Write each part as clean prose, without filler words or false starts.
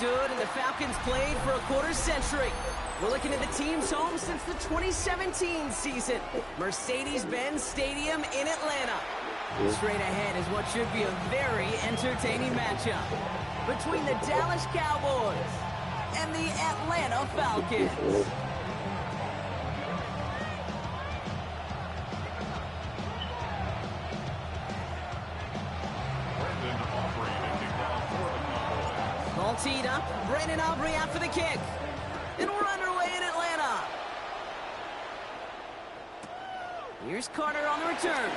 stood and the Falcons played for a quarter century. We're looking at the team's home since the 2017 season. Mercedes-Benz Stadium in Atlanta. Straight ahead is what should be a very entertaining matchup between the Dallas Cowboys and the Atlanta Falcons. Ball teed up. Brandon Aubrey out for the kick. And we're underway in Atlanta. Here's Carter on the return.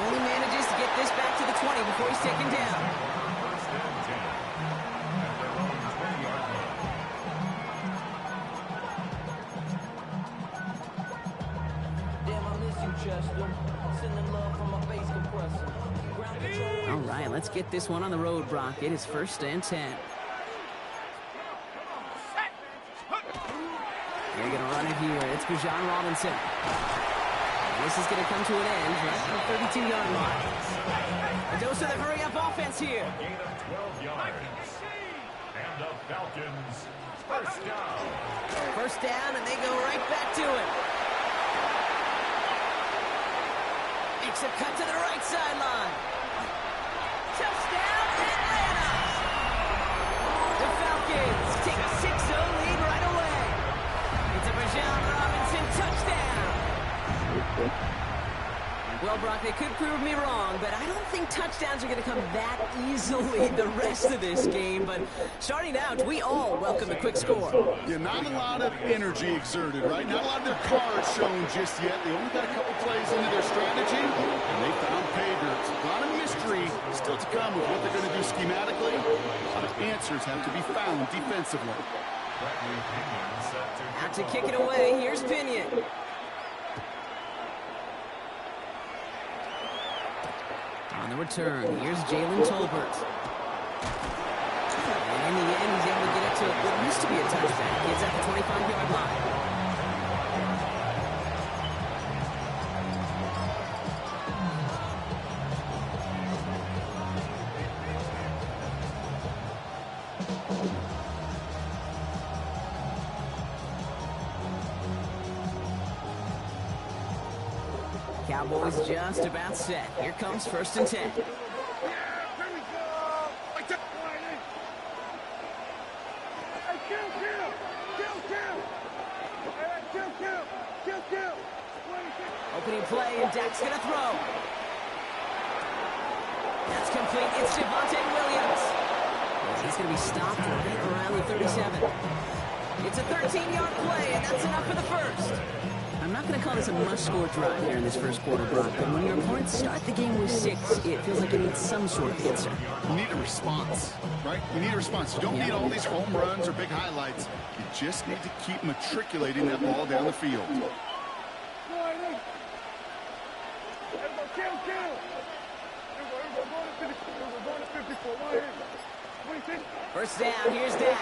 Only manages to get this back to the 20 before he's taken down. Damn, I miss you, Chester. Sending love from my bass compressor. All right, let's get this one on the road, Brock. It is 1st and 10. They're going to run it here. It's Bijan Robinson. And this is going to come to an end right at the 32-yard line. A dose of the hurry-up offense here. Gain of 12 yards. And the Falcons, first down. First down, and they go right back to it. Makes a cut to the right sideline. Touchdown, Atlanta! The Falcons take a 6-0 lead right away. It's a Bijan Robinson touchdown. Well, Brock, they could prove me wrong, but I don't think touchdowns are going to come that easily the rest of this game. But starting out, we all welcome a quick score. Yeah, not a lot of energy exerted, right? Not a lot of their cards shown just yet. They only got a couple plays into their strategy, and they found pay dirt. A lot of mystery still to come with what they're going to do schematically. A lot of answers have to be found defensively. Out to kick it away. Here's Pinion. On the return, here's Jalen Tolbert. And in the end, he's able to get it to what used to be a touchback. It's at the 25-yard line. Cowboys just about set. Here comes 1st and 10. Opening play, and Dak's going to throw. That's complete. It's Javonte Williams. He's going to be stopped right around the 37. It's a 13-yard play, and that's enough for the first. I'm not going to call this a must-score drive here in this first quarter, Brock, but when your opponents start the game with 6, it feels like it needs some sort of answer. You need a response, right? You need a response. You don't need all these home runs or big highlights. You just need to keep matriculating that ball down the field. First down, here's Dak.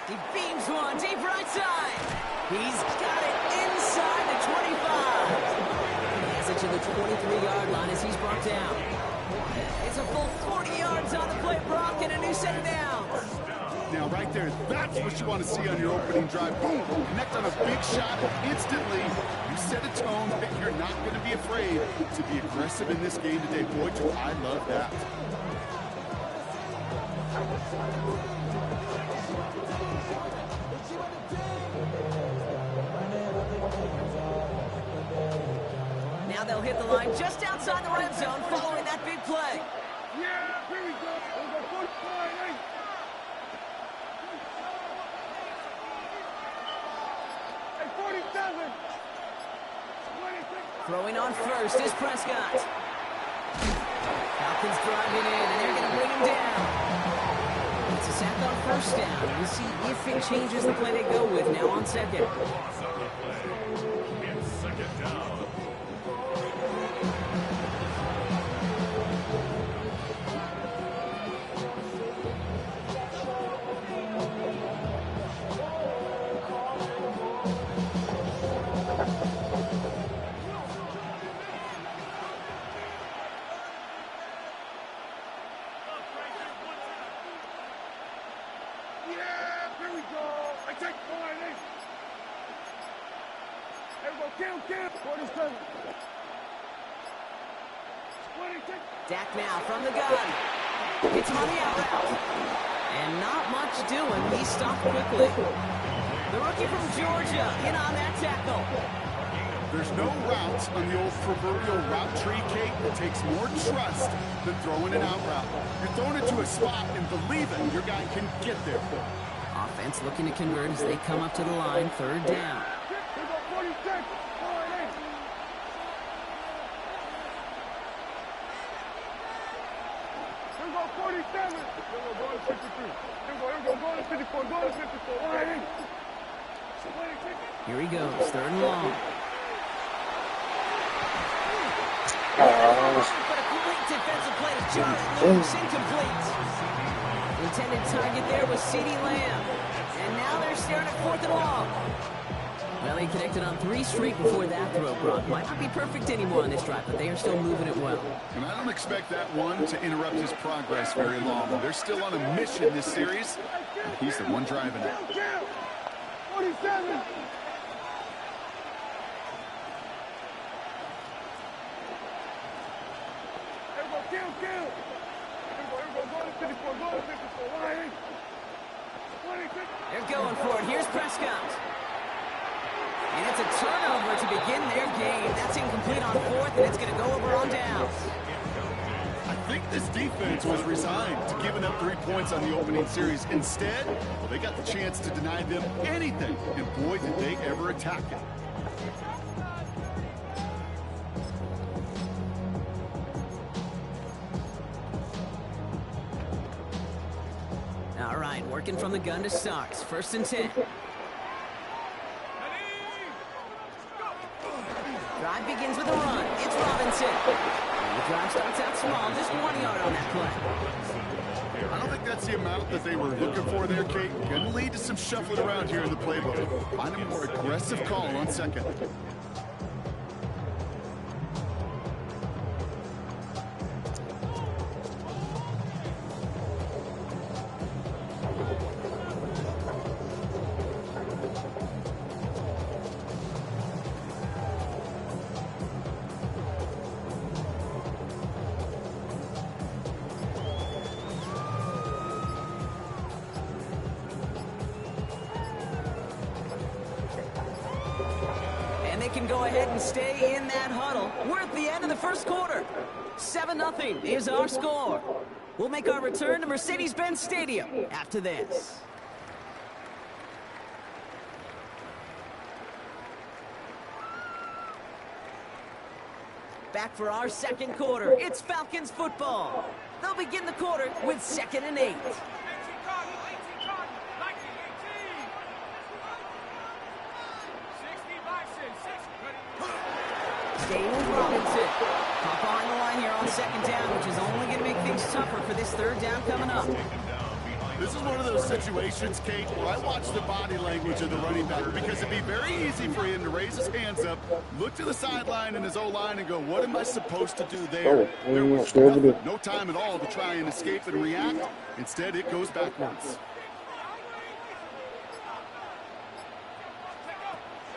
He beams one, deep right side. He's got it inside the 25. He has it to the 23-yard line as he's brought down. It's a full 40 yards on the play, Brock, and a new set of downs. Now, right there, that's what you want to see on your opening drive. Boom, connect on a big shot, and instantly you set a tone that you're not going to be afraid to be aggressive in this game today. Boy, do I love that. Now they'll hit the line just outside the red zone following that big play. Yeah, here we go. Hey, 47. 26. Throwing on first is Prescott. Falcons driving in, and they're going to bring him down. It's a sack on first down. We'll see if it changes the play they go with now on second. It's second down. Yeah, here we go. I take 40. Here we go. Kill. 47. 26. Dak now from the gun. Hits him on the out route. And not much doing. He stopped quickly. The rookie from Georgia in on that tackle. There's no routes on the old proverbial route tree, Kate. It takes more trust than throwing an out route. You're throwing it to a spot and believing your guy can get there. Offense looking to convert as they come up to the line. Third down. Here we go. 46. 48. Here we go. 47. Here we go. Go to 53. Here we go. Go to 54. Go to 54. 48. 26. Here he goes. Third and long. But a great defensive play to Charlie Lewis, incomplete. The intended target there was CeeDee Lamb. And now they're staring at fourth and long. Well, he connected on 3 straight before that throw, Brock. Might not be perfect anymore on this drive, but they are still moving it well. And I don't expect that one to interrupt his progress very long. They're still on a mission this series. He's the one driving it. 47. Kill. Here we go. Go to 54. Go to 54. 180. 26. They're going for it. Here's Prescott. And it's a turnover to begin their game. That's incomplete on fourth, and it's going to go over on downs. I think this defense was resigned to giving up 3 points on the opening series. Instead, well, they got the chance to deny them anything. And boy, did they ever attack it. All right, working from the gun to start. First and 10. Drive begins with a run. It's Robinson. And the drive starts out small, just 1 yard on that play. I don't think that's the amount that they were looking for there, Kate. Going to lead to some shuffling around here in the playbook. Find a more aggressive call on second. Can go ahead and stay in that huddle. We're at the end of the first quarter. 7-0 is our score. We'll make our return to Mercedes-Benz Stadium after this. Back for our second quarter. It's Falcons football. They'll begin the quarter with 2nd and 8. Staying with Robinson. Caught behind the line here on 2nd down, which is only going to make things tougher for this 3rd down coming up. This is one of those situations, Kate, where I watch the body language of the running back because it'd be very easy for him to raise his hands up, look to the sideline in his O-line and go, what am I supposed to do there? There was no time at all to try and escape and react. Instead, it goes backwards.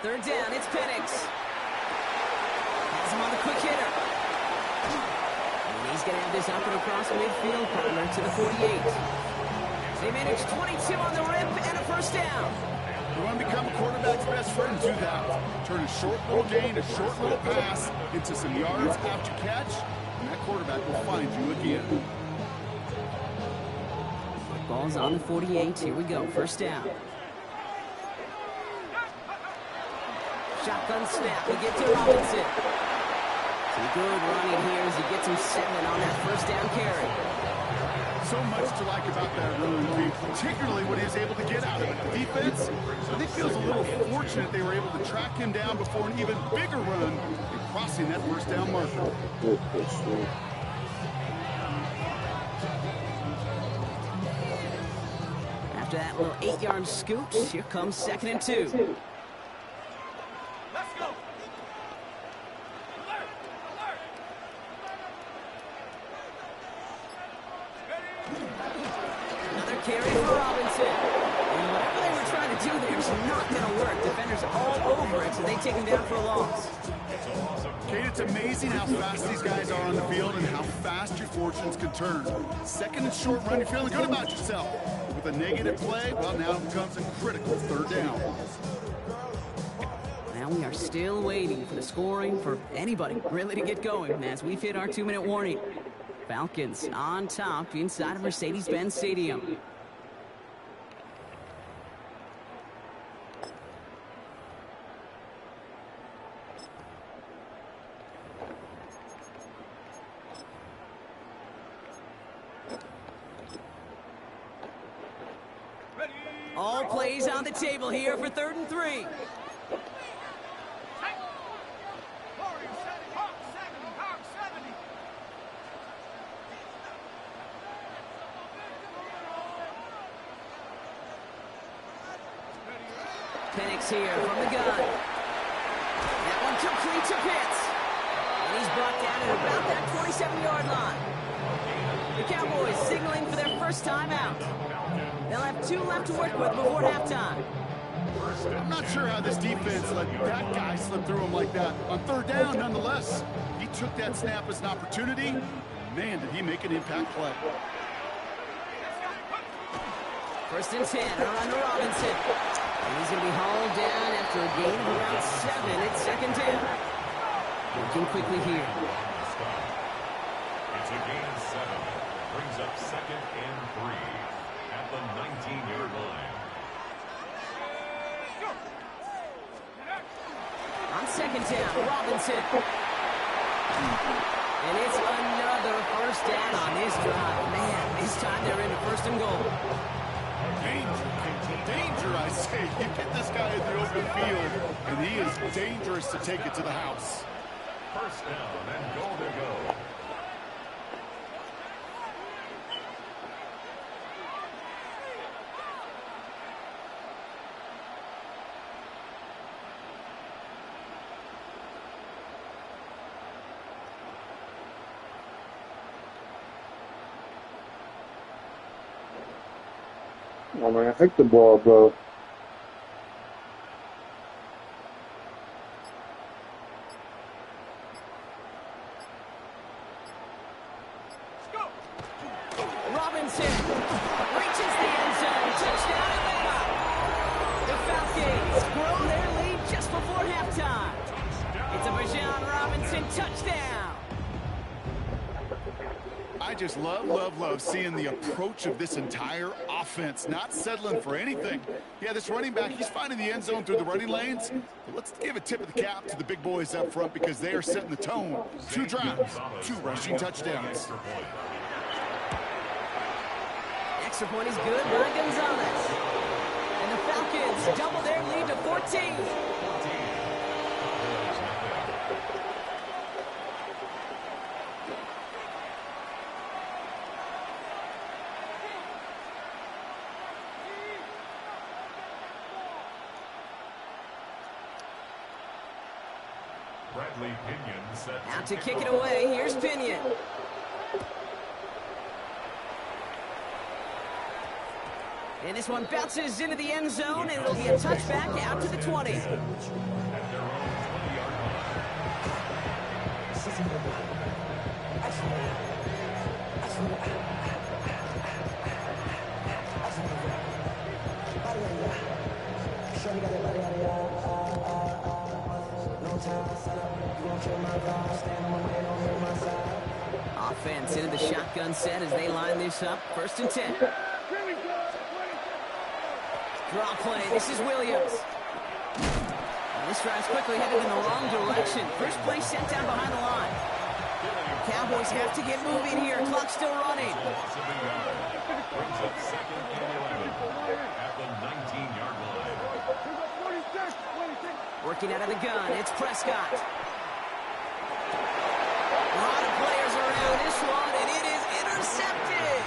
3rd down, it's Penix. Has him on the quick hitter. And he's going to have this up and across midfield corner to the 48. They managed 22 on the rip and a 1st down. You want to become a quarterback's best friend, do that. Turn a short little gain, a short little pass into some yards after catch, and that quarterback will find you again. Ball's on the 48. Here we go. 1st down. Shotgun snap. We get to Robinson. Some good running here as he gets him 7 on that 1st down carry. So much to like about that run, Pete, particularly when he was able to get out of it. The defense, I think, feels a little fortunate they were able to track him down before an even bigger run and crossing that 1st down marker. After that little 8-yard scoot, here comes 2nd and 2. Let's go. Another carry for Robinson. just not going to work. Defenders all over it, so they take him down for a loss. Kate, it's amazing how fast these guys are on the field and how fast your fortunes can turn. Second and short run, you're feeling good about yourself. With a negative play, well, now it becomes a critical third down. Now we are still waiting for the scoring for anybody really to get going as we've hit our 2-minute warning. Falcons on top inside of Mercedes-Benz Stadium. All plays on the table here for 3rd and 3. Penix here from the gun. That one complete to Pitts. And he's brought down at about that 27-yard line. The Cowboys signaling for their first time out. They'll have 2 left to work with before halftime. I'm not sure how this defense let that guy slip through him like that. On 3rd down, nonetheless, he took that snap as an opportunity. Man, did he make an impact play. 1st and 10, around to Robinson. And he's going to be hauled down after a gain of around 7 at 2nd down. Working quickly here. It's a gain of 7. Brings up 2nd and 3 at the 19-yard line. On 2nd down, Robinson. And it's another 1st down on this drive. Man, this time they're into 1st and goal. Danger, I say. You get this guy in the open field, and he is dangerous to take it to the house. 1st down and goal to go. Oh man, take the ball, bro. Robinson reaches the end zone. Touchdown Atlanta. The Falcons grow their lead just before halftime. It's a Bijan Robinson touchdown. I just love seeing the approach of this entire offense, not settling for anything. Yeah, this running back, he's finding the end zone through the running lanes. But let's give a tip of the cap to the big boys up front because they are setting the tone. 2 drives, 2 rushing touchdowns. Extra point is good by Gonzalez. And the Falcons double their lead to 14. Bradley Pinion set Out to kick it away. Here's Pinion. And this one bounces into the end zone, and it'll be a touchback out to the 20. at their own 20-yard Offense into the shotgun set as they line this up. 1st and 10. Draw play. This is Williams. And this drive's quickly headed in the wrong direction. First play sent down behind the line. Cowboys have to get moving here. Clock still running. Brings up 2nd and 11 at the 19-yard line. Working out of the gun. It's Prescott. A lot of players around this one, and it is intercepted.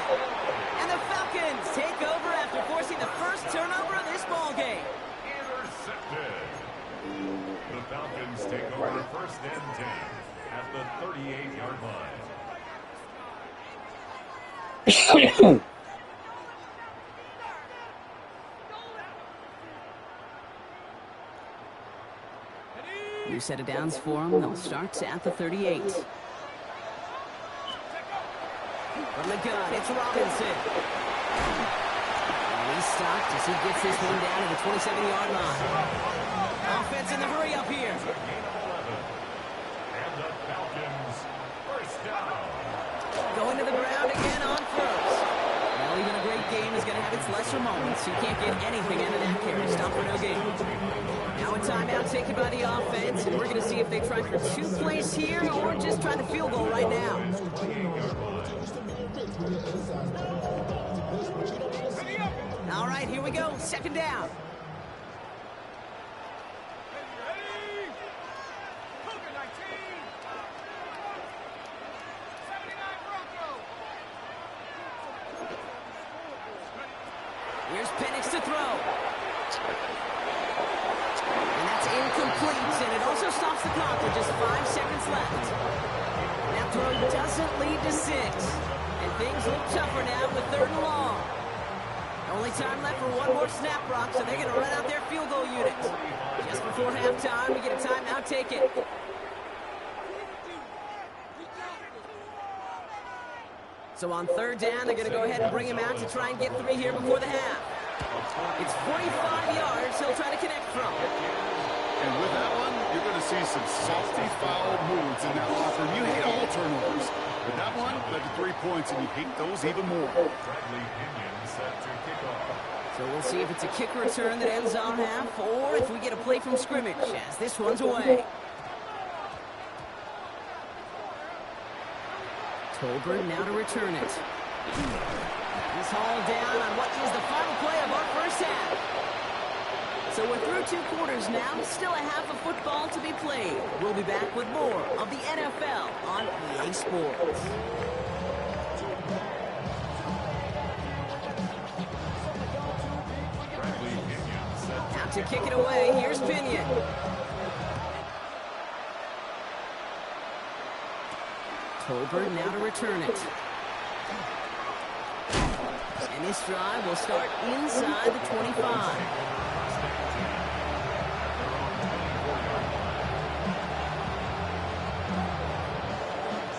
And the Falcons take over after forcing the first turnover of this ball game. Intercepted. The Falcons take over 1st and 10 at the 38-yard line. set of downs for them. They'll start at the 38. From the gun, it's Robinson. And he's stopped as he gets this one down to the 27-yard line. Offense in the hurry up here. And the Falcons first down. Going to the ground again on first. Well, even a great game is going to have its lesser moments. You can't get anything out of that carry. Stop for no gain. Now a timeout taken by the offense, and we're going to see if they try for 2 plays here or just try the field goal right now. All right, here we go. Second down. Here's Penix to throw. And that's incomplete, and it also stops the clock with just 5 seconds left. That throw doesn't lead to 6. And things look tougher now with 3rd and long. Only time left for one more snap, Brock, so they're going to run out their field goal unit. Just before halftime, we get a timeout taken. So on 3rd down, they're going to go ahead and bring him out to try and get 3 here before the half. It's 45 yards he'll try to connect from. And with that one, you're going to see some salty, foul moves in that locker room. You hate all turnovers. But that one led to 3 points, and you hate those even more. Bradley Pinion set to kick off. So we'll see if it's a kick return that ends our half, or if we get a play from scrimmage as this one's away. Tolbert now to return it. He's hauled down on what is the final play of our first half. So we're through 2 quarters now, still a half of football to be played. We'll be back with more of the NFL on EA Sports. Out to kick it away, here's Pinion. Tolbert now to return it. And this drive will start inside the 25.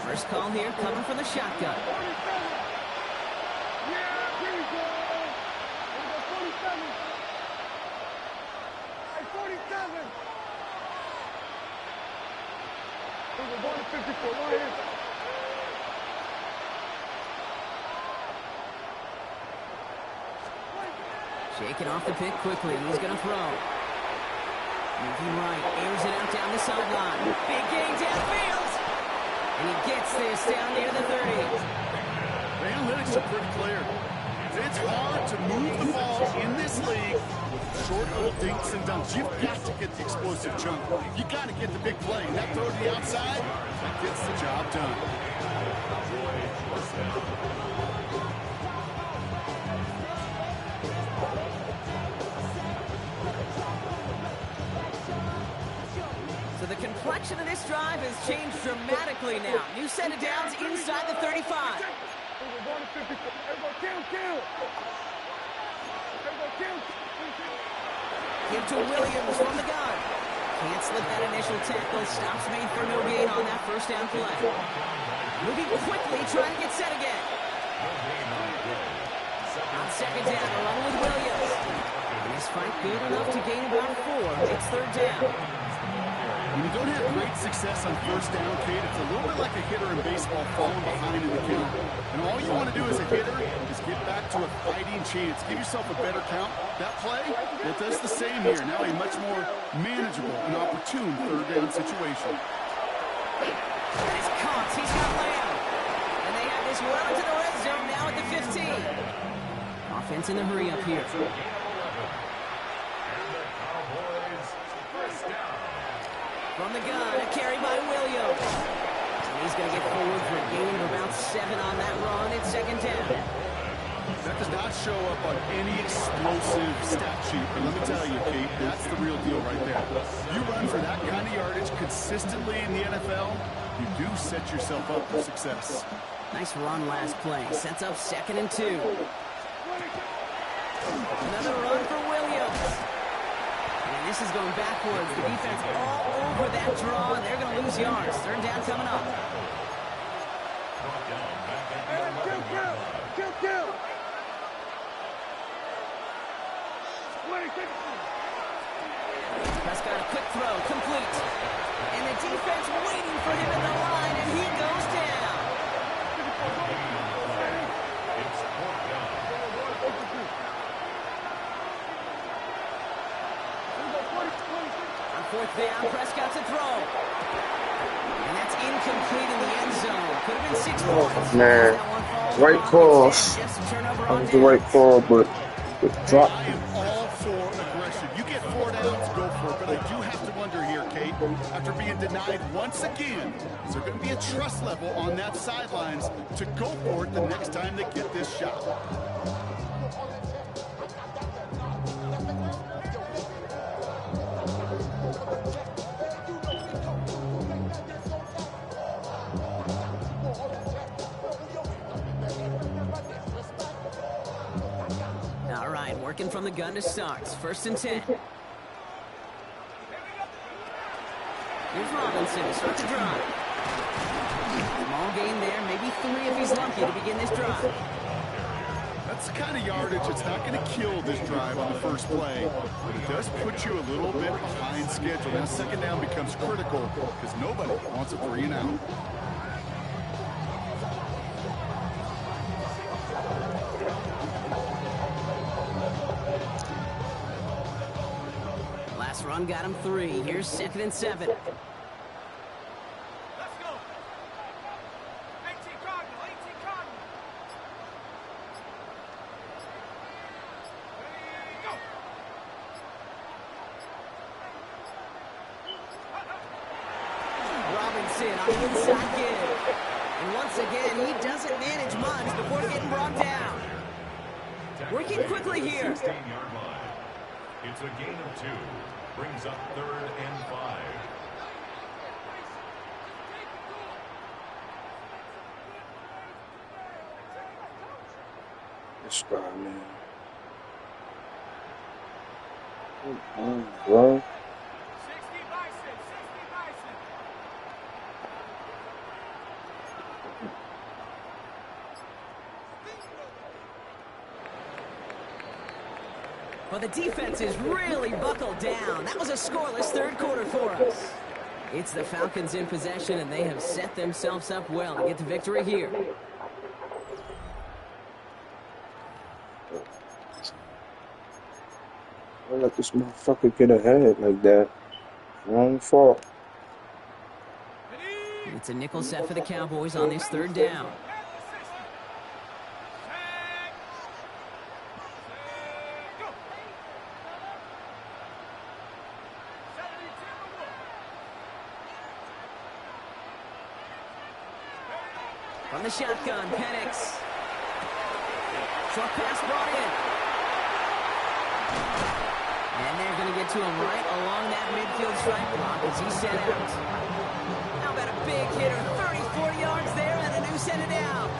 First call here coming from the shotgun. Yeah, here we go. 47. 47. We're going to 54. Right here. Shaking off the pick quickly. He's going to throw. Moving right. Airs it out down the sideline. Big gain downfield. And he gets this down near the 30. The analytics are pretty clear. It's hard to move the ball in this league with short little dinks and dunks. You've got to get the explosive chunk. You got to get the big play. And that throw to the outside, that gets the job done. So the complexion of this drive has changed dramatically now. New set of downs inside the 35. We're going to 54. Everybody kill. Everybody kill. Give to Williams from the gun. Can't slip that initial tackle. Stops made for no gain on that first down play. Moving quickly, trying to get set again. On 2nd down, a run with Williams. And this fight good enough to gain about 4. It's 3rd down. When you don't have great success on first down, Kate, it's a little bit like a hitter in baseball falling behind in the count. And all you want to do as a hitter is get back to a fighting chance. Give yourself a better count. That play, it does the same here. Now a much more manageable and opportune 3rd down situation. And it's caught. He's got Lamb. And they have this well into the red zone now at the 15. Offense in the hurry up here. From the gun, a carry by Williams. And he's going to get forward for a gain of about 7 on that run. It's 2nd down. That does not show up on any explosive stat sheet, but let me tell you, Kate, that's the real deal right there. You run for that kind of yardage consistently in the NFL, you do set yourself up for success. Nice run last play. Sets up 2nd and 2. Another run for Williams. And And this is going backwards. The defense all over that draw, and they're going to lose yards. Third down coming up. Kill. Prescott, a quick throw, complete. And the defense waiting for him in the line, and he goes down. It's fourth down. On fourth down, Prescott to throw. And that's incomplete in the end zone. Could have been 6 points. Man, right call. That was the right call, but it dropped. I am all for aggression. You get 4 downs, go for it. But I do have to wonder here, Kate, after being denied once again, is there going to be a trust level on that sidelines to go for it the next time they get this shot? All right, working from the gun to start. First and 10. Here's Robinson to start the drive. Small gain there, maybe 3 if he's lucky to begin this drive. That's the kind of yardage that's not going to kill this drive on the first play, but it does put you a little bit behind schedule. Now second down becomes critical because nobody wants a 3 and out. Last run got him 3. Here's second and 7. Let's go. 18 Cardinal. Go. Robinson on the inside give. And once again, he doesn't manage much before getting brought down. Working quickly here. 16-yard line. It's a gain of 2. Brings up 3rd and 5. This guy, man. Come on, bro. 60 Bison. Well, the defense is really buckled down. That was a scoreless third quarter for us. It's the Falcons in possession, and they have set themselves up well to get the victory here. Don't let this motherfucker get ahead like that. Wrong fault. It's a nickel set for the Cowboys on this third down. From the shotgun, Penix. Short pass brought in. And they're going to get to him right along that midfield stripe block as he set out. How about a big hitter? 34 yards there and a new set it out.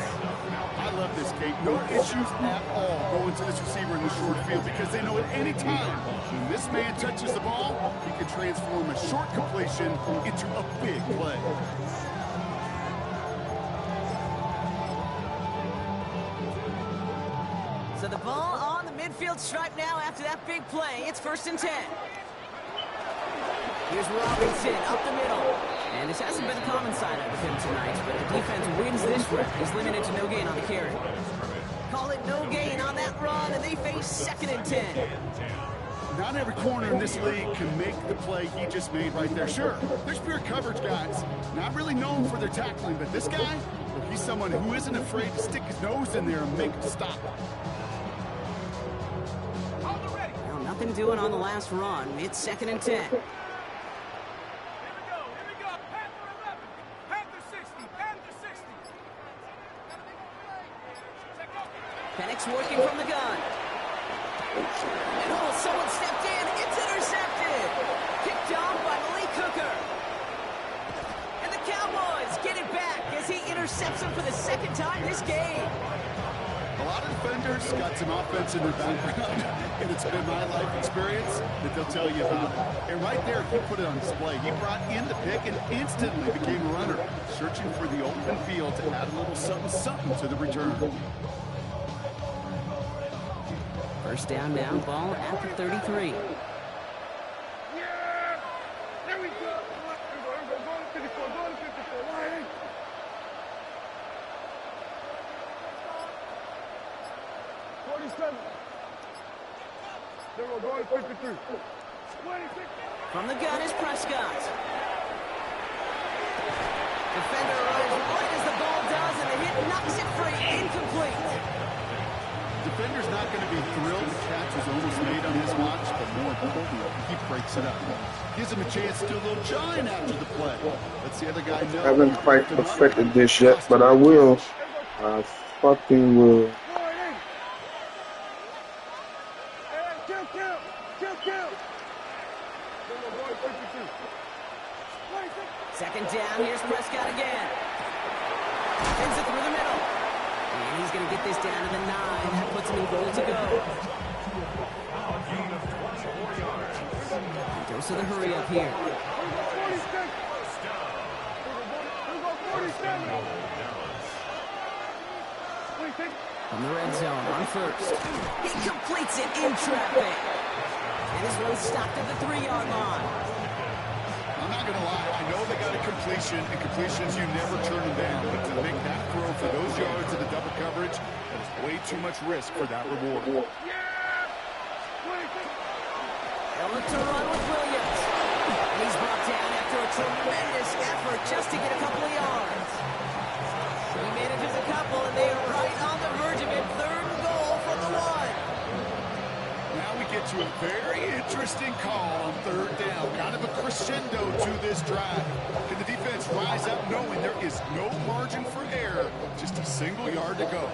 I love this, Kate. No issues at all going to this receiver in the short field because they know at any time when this man touches the ball, he can transform a short completion into a big play. So the ball on the midfield stripe now after that big play. It's 1st and 10. Here's Robinson up the middle. And this hasn't been a common side with him tonight, but the defense wins this rep. He's limited to no gain on the carry. Call it no gain on that run, and they face 2nd and 10. Not every corner in this league can make the play he just made right there. Sure, there's pure coverage guys, not really known for their tackling, but this guy, he's someone who isn't afraid to stick his nose in there and make a stop. Well, nothing doing on the last run. It's 2nd and 10. Penix working from the gun. And oh, someone stepped in. It's intercepted. Kicked off by Malik Hooker. And the Cowboys get it back as he intercepts him for the 2nd time this game. A lot of defenders got some offense in their background, and it's been my life experience that they'll tell you about it. And right there, he put it on display. He brought in the pick and instantly became a runner, searching for the open field to add a little something to the return. First down now, ball at the 33. Yeah! There we go! Go to 54, go to 54, line. There we go to 53. 26. From the gun is Prescott. Defender arrives right as the ball does, and the hit knocks it free. Incomplete. Defender's not going to be thrilled the catch was almost made on his watch, but more importantly, he breaks it up. Gives him a chance to do a little shine after the play. Lets the other guy know. I haven't quite perfected this yet, but I will. I fucking will. Second down, here's Prescott again. Sends it through the middle. And he's going to get this down to the 9. That puts him in goal to go. Goes to the hurry up here. From the red zone on first. He completes it in traffic. And this one's stopped at the 3-yard line. I'm not going to lie, I know they got a completion, and completions, you never turn them down. But to make that throw for those yards in the double coverage, that is way too much risk for that reward. They'll look to run with Williams. And he's brought down after a tremendous effort just to get a couple of yards. He manages a couple, and they are right on the verge of it. 3rd and goal from the 1. Now we get to a very interesting call on 3rd down. Kind of a crescendo to this drive. Can the defense rise up knowing there is no margin for error? Just a single yard to go.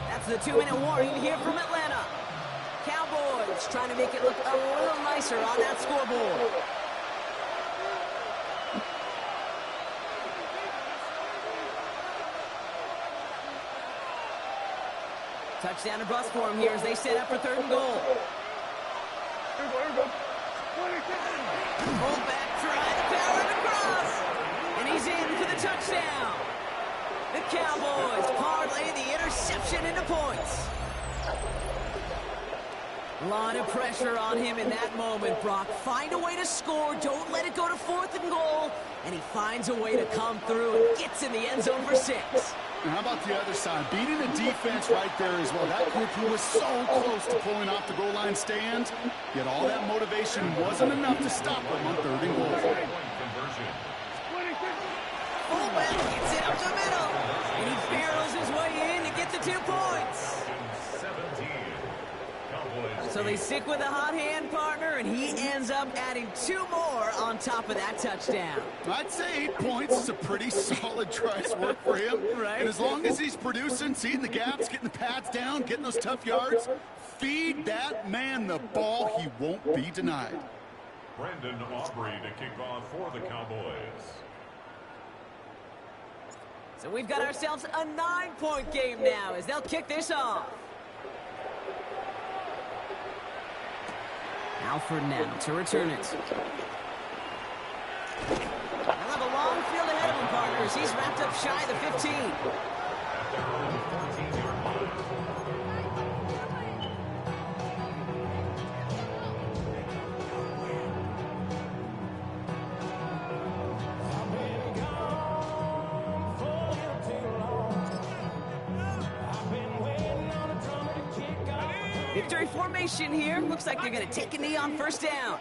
That's the 2-minute warning here from Atlanta. Cowboys trying to make it look a little nicer on that scoreboard. Touchdown to bust for him here as they set up for 3rd and goal. Fullback trying to power it across. And he's in for the touchdown. The Cowboys parlay the interception into points. A lot of pressure on him in that moment, Brock. Find a way to score. Don't let it go to 4th and goal. And he finds a way to come through and gets in the end zone for 6. And how about the other side? Beating the defense right there as well. That group who was so close to pulling off the goal line stand, yet all that motivation wasn't enough to stop them on 3rd and goal. Fullback gets it up the middle, and he barrels his way in to get the 2 points. So they stick with a hot hand partner, and he ends up adding 2 more on top of that touchdown. I'd say 8 points is a pretty solid try's work for him. Right. And as long as he's producing, seeing the gaps, getting the pads down, getting those tough yards, feed that man the ball, he won't be denied. Brandon Aubrey to kick off for the Cowboys. So we've got ourselves a 9-point game now as they'll kick this off. Alford now to return it. They'll have a long field ahead of him, partners. He's wrapped up shy of the 15. Victory formation here. Looks like they're going to take a knee on 1st down.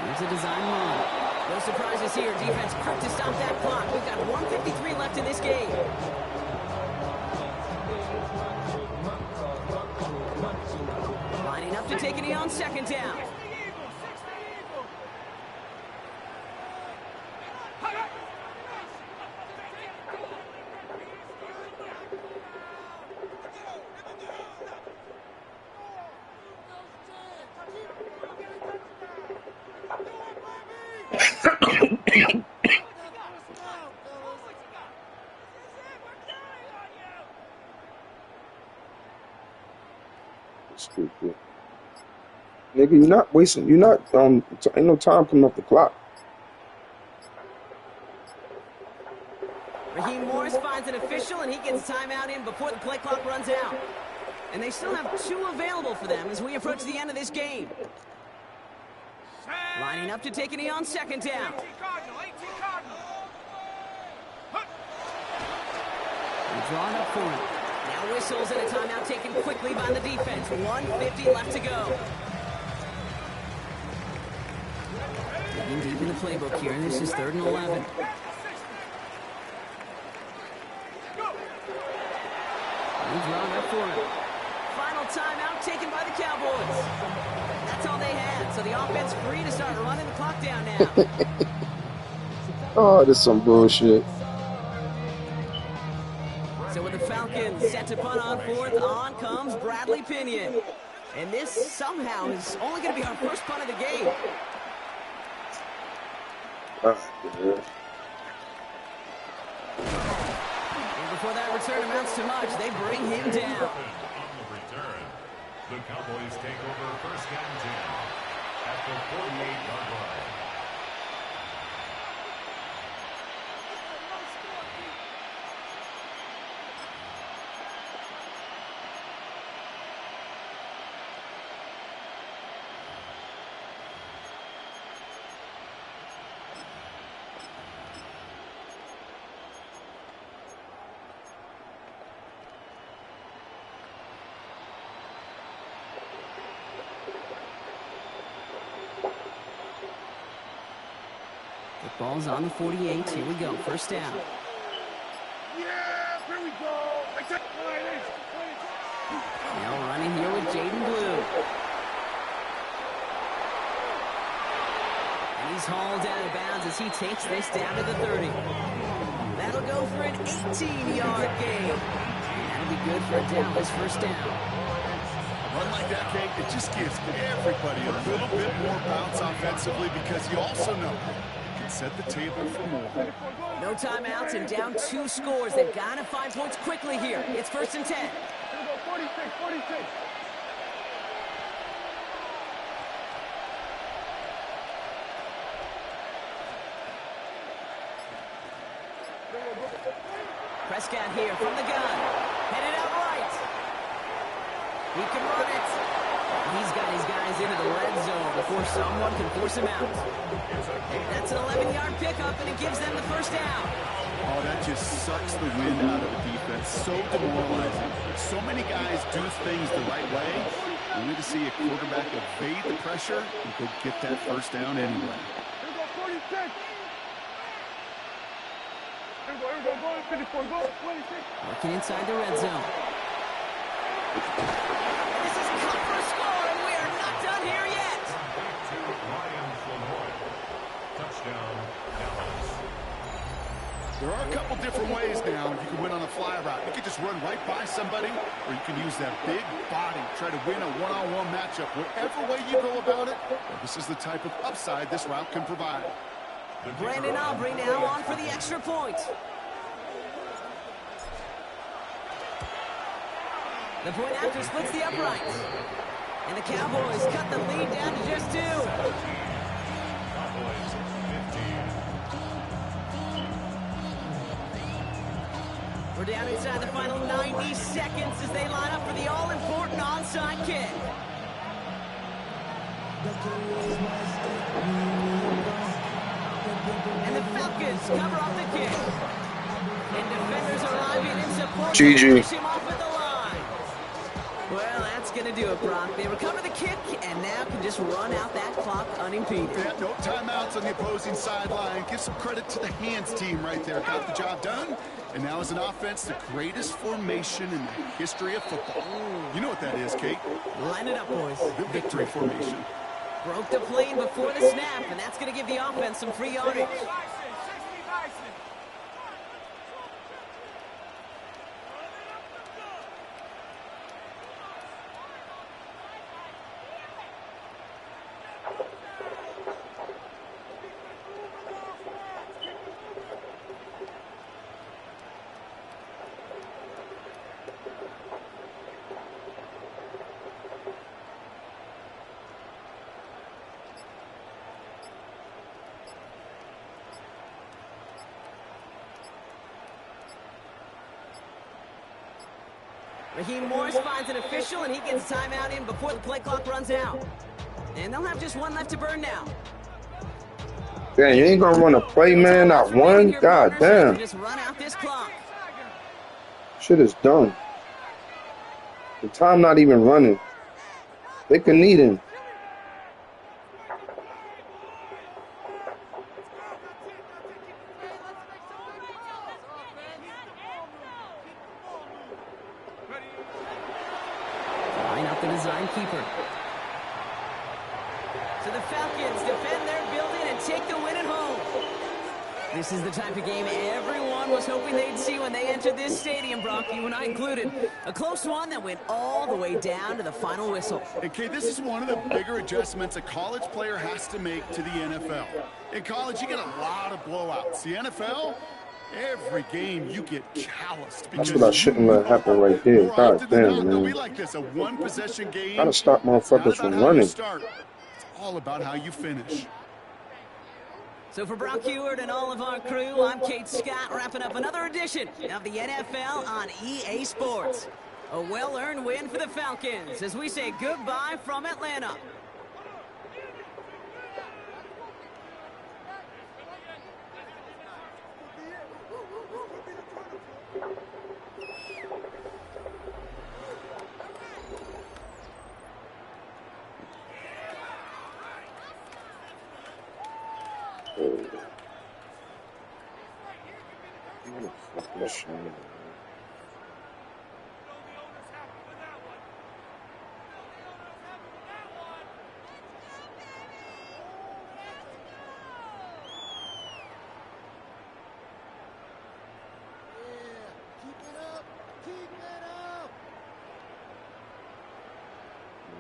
Here's a design run. No surprises here. Defense quick to stop that clock. We've got 1:53 left in this game. Lining up to take a knee on 2nd down. Stupid. Nigga, you're not wasting. You're not. Ain't no time coming off the clock. Raheem Morris finds an official, and he gets timeout in before the play clock runs out. And they still have 2 available for them as we approach the end of this game. Lining up to take a knee on second down. He's drawn up for it. Now whistles and a timeout taken quickly by the defense. 1:50 left to go. Digging deep in the playbook here, and this is 3rd and 11. He's drawn up for it. Final timeout taken by the Cowboys. That's all they had, so the offense free to start running the clock down now. Oh, this is some bullshit. So with the Falcons set to punt on 4th, on comes Bradley Pinion. And this somehow is only going to be our first punt of the game. And before that return amounts to much, they bring him down. On the return, the Cowboys take over 1st and 10 at the 48-yard line. The ball's on the 48. Here we go. 1st down. Yeah, here we go. Now running here with Jaden Blue. And he's hauled out of bounds as he takes this down to the 30. That'll go for an 18-yard gain. That'll be good for a Dallas 1st down. Run like that, Kate, it just gives everybody a little bit more bounce offensively because you also know you can set the table for more. No timeouts and down 2 scores. They've got to find points quickly here. It's 1st and 10. Here we go, 46, 46. Prescott here from the gun. Headed out right. He can run it. He's got his guys into the red zone before someone can force him out. That's an 11-yard pickup, and it gives them the 1st down. Oh, that just sucks the wind out of the defense. So demoralizing. So many guys do things the right way. We need to see a quarterback evade the pressure and go get that 1st down anyway. Here we go, 46. Here we go, go, 54, go, 26. Working inside the red zone. This is cut for a score, and we are not done here yet. To Ryan Floyd. Touchdown, Dallas. There are a couple different ways now. You can win on a fly route. You can just run right by somebody, or you can use that big body, try to win a one-on-one matchup. Whatever way you go about it, this is the type of upside this route can provide. Brandon Aubrey now on for the extra point. The point after splits the uprights. And the Cowboys cut the lead down to just 2. Cowboys 15. We're down inside the final 90 seconds as they line up for the all-important onside kick. And the Falcons cover up the kick. And defenders arriving in support. GG. Push him off at the line. Well, that's going to do it, Brock. They recover the kick and now can just run out that clock unimpeded. Yeah, no timeouts on the opposing sideline. Give some credit to the hands team right there. Got the job done. And now as an offense, the greatest formation in the history of football. You know what that is, Kate? Line it up, boys. The victory formation. Broke the plane before the snap, and that's going to give the offense some free yardage. Raheem Morris finds an official, and he gets a timeout in before the play clock runs out. And they'll have just one left to burn now. Damn, you ain't gonna run a play, man, not one? God damn. Just run out this clock. Shit is done. The time not even running. They can need him. Line up the design keeper. So the Falcons defend their building and take the win at home. This is the type of game everyone was hoping they'd see when they entered this stadium, Brock, you and I included. A close one that went all the way down to the final whistle. And Kay, this is one of the bigger adjustments a college player has to make to the NFL. In college, you get a lot of blowouts. The NFL, every game you get calloused. That's what I shouldn't let happen right here. God damn, It'll be man. like this, a one-possession game. Gotta stop motherfuckers It's from not about how you running. start. It's all about how you finish. So for Brock Huard and all of our crew, I'm Kate Scott, wrapping up another edition of the NFL on EA Sports. A well-earned win for the Falcons as we say goodbye from Atlanta.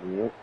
Yep.